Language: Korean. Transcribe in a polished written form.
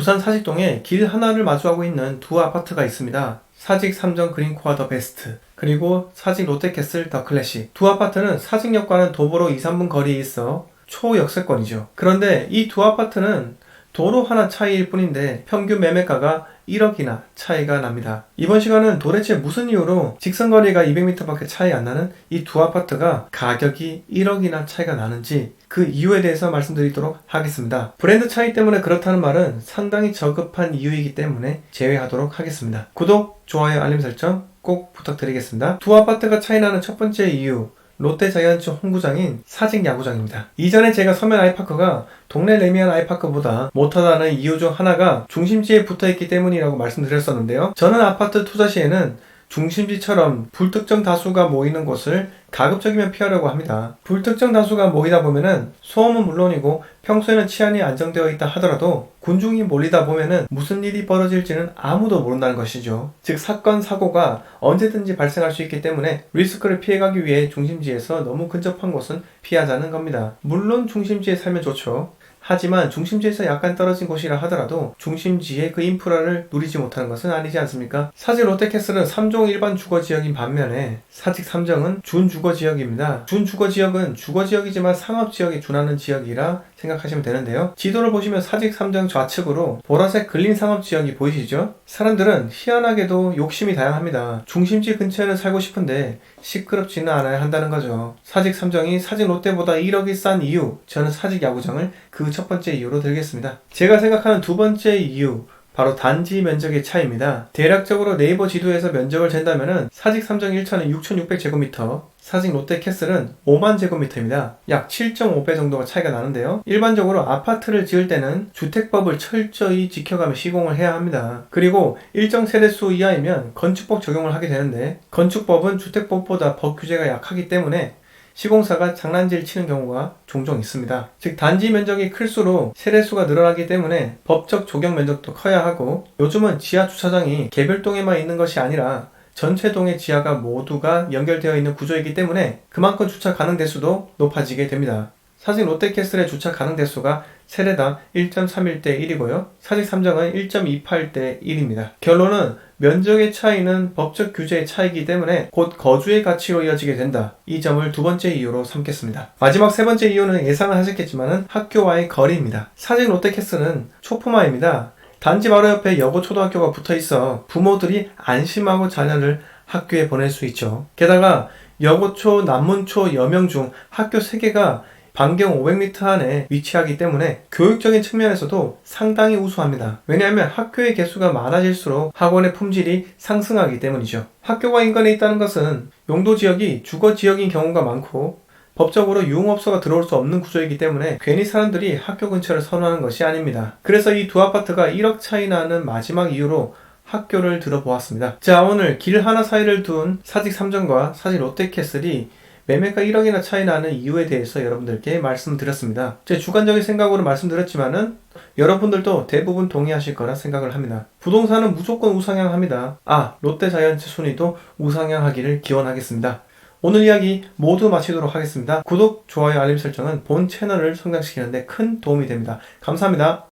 부산 사직동에 길 하나를 마주하고 있는 두 아파트가 있습니다. 사직 삼정 그린코아 더 베스트, 그리고 사직 롯데캐슬 더 클래식. 두 아파트는 사직역과는 도보로 2, 3분 거리에 있어 초역세권이죠. 그런데 이 두 아파트는 도로 하나 차이일 뿐인데 평균 매매가가 1억이나 차이가 납니다. 이번 시간은 도대체 무슨 이유로 직선거리가 200m밖에 차이 안 나는 이 두 아파트가 가격이 1억이나 차이가 나는지 그 이유에 대해서 말씀드리도록 하겠습니다. 브랜드 차이 때문에 그렇다는 말은 상당히 저급한 이유이기 때문에 제외하도록 하겠습니다. 구독, 좋아요, 알림 설정 꼭 부탁드리겠습니다. 두 아파트가 차이 나는 첫 번째 이유, 롯데자이언츠 홈구장인 사직야구장입니다. 이전에 제가 서면 아이파크가 동네 레미안 아이파크보다 못하다는 이유 중 하나가 중심지에 붙어있기 때문이라고 말씀드렸었는데요. 저는 아파트 투자 시에는 중심지처럼 불특정 다수가 모이는 곳을 가급적이면 피하려고 합니다. 불특정 다수가 모이다 보면은 소음은 물론이고 평소에는 치안이 안정되어 있다 하더라도 군중이 몰리다 보면은 무슨 일이 벌어질지는 아무도 모른다는 것이죠. 즉 사건, 사고가 언제든지 발생할 수 있기 때문에 리스크를 피해가기 위해 중심지에서 너무 근접한 곳은 피하자는 겁니다. 물론 중심지에 살면 좋죠. 하지만 중심지에서 약간 떨어진 곳이라 하더라도 중심지의 그 인프라를 누리지 못하는 것은 아니지 않습니까? 사직 롯데캐슬은 3종 일반 주거지역인 반면에 사직 삼정은 준주거지역입니다. 준주거지역은 주거지역이지만 상업지역에 준하는 지역이라 생각하시면 되는데요. 지도를 보시면 사직 삼정 좌측으로 보라색 근린 상업지역이 보이시죠? 사람들은 희한하게도 욕심이 다양합니다. 중심지 근처에는 살고 싶은데 시끄럽지는 않아야 한다는 거죠. 사직 삼정이 사직 롯데보다 1억이 싼 이유, 저는 사직 야구장을 그 첫 번째 이유로 들겠습니다. 제가 생각하는 두 번째 이유, 바로 단지 면적의 차이입니다. 대략적으로 네이버 지도에서 면적을 잰다면 사직 삼정 1차는 6,600제곱미터, 사직 롯데캐슬은 5만 제곱미터입니다. 약 7.5배 정도가 차이가 나는데요. 일반적으로 아파트를 지을 때는 주택법을 철저히 지켜가며 시공을 해야 합니다. 그리고 일정 세대수 이하이면 건축법 적용을 하게 되는데 건축법은 주택법보다 법 규제가 약하기 때문에 시공사가 장난질 치는 경우가 종종 있습니다. 즉 단지 면적이 클수록 세대수가 늘어나기 때문에 법적 적용 면적도 커야 하고 요즘은 지하 주차장이 개별동에만 있는 것이 아니라 전체 동의 지하가 모두가 연결되어 있는 구조이기 때문에 그만큼 주차 가능 대수도 높아지게 됩니다. 사직 롯데캐슬의 주차 가능 대수가 세대당 1.31대 1이고요. 사직 삼정은 1.28대 1입니다. 결론은 면적의 차이는 법적 규제의 차이이기 때문에 곧 거주의 가치로 이어지게 된다. 이 점을 두 번째 이유로 삼겠습니다. 마지막 세 번째 이유는 예상을 하셨겠지만 학교와의 거리입니다. 사직 롯데캐슬은 초품화입니다. 단지 바로 옆에 여고 초등학교가 붙어 있어 부모들이 안심하고 자녀를 학교에 보낼 수 있죠. 게다가 여고초, 남문초, 여명중 학교 3개가 반경 500m 안에 위치하기 때문에 교육적인 측면에서도 상당히 우수합니다. 왜냐하면 학교의 개수가 많아질수록 학원의 품질이 상승하기 때문이죠. 학교가 인근에 있다는 것은 용도지역이 주거지역인 경우가 많고 법적으로 유흥업소가 들어올 수 없는 구조이기 때문에 괜히 사람들이 학교 근처를 선호하는 것이 아닙니다. 그래서 이 두 아파트가 1억 차이 나는 마지막 이유로 학교를 들어보았습니다. 자, 오늘 길 하나 사이를 둔 사직 삼정과 사직 롯데캐슬이 매매가 1억이나 차이 나는 이유에 대해서 여러분들께 말씀드렸습니다. 제 주관적인 생각으로 말씀드렸지만은 여러분들도 대부분 동의하실 거라 생각을 합니다. 부동산은 무조건 우상향합니다. 롯데자이언츠 순위도 우상향하기를 기원하겠습니다. 오늘 이야기 모두 마치도록 하겠습니다. 구독, 좋아요, 알림 설정은 본 채널을 성장시키는 데 큰 도움이 됩니다. 감사합니다.